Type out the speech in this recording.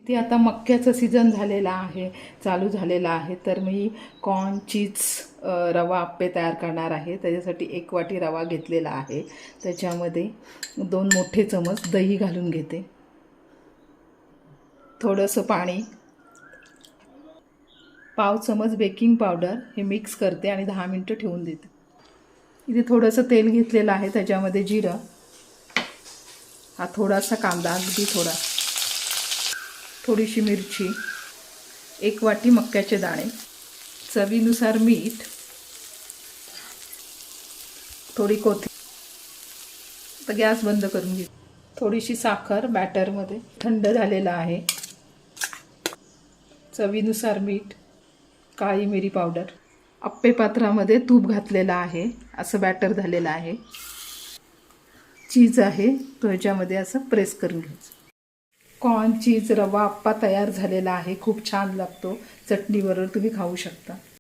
ते आता मक्याचं सीझन झालेला आहे, चालू झालेला आहे, तर मी कॉर्न चीज रवा आप्पे तयार करणार आहे। त्याच्यासाठी 1 वाटी रवा घेतलेला आहे, त्याच्यामध्ये 2 मोठे चमच दही घालून घेते, थोडंसं पाणी, पाव चमच बेकिंग पावडर हे मिक्स करते आणि 10 मिनिटं ठेवून देते। इथे थोडंसं तेल घेतलेलं आहे, त्याच्यामध्ये जिरं, हा थोडासा कांदा, अगदी थोडा, थोडीशी मिरची, 1 वाटी मक्याचे दाणे, चवीनुसार मीठ, थोडी कोथिंबीर, तर गॅस बंद करून घे, थोडीशी साखर बॅटरमध्ये, थंड झालेला आहे, चवीनुसार मीठ, काळी मिरी पावडर, आप्पे पात्रामध्ये तूप घातलेलं आहे, असं बॅटर झालेलं आहे, चीज आहे तो याच्यामध्ये असं प्रेस करून घ्यायचं। कॉर्न चीज रवा आप्पा तयार झालेला आहे, खूप छान लागतो, चटणीबरोबर तुम्ही खाऊ शकता।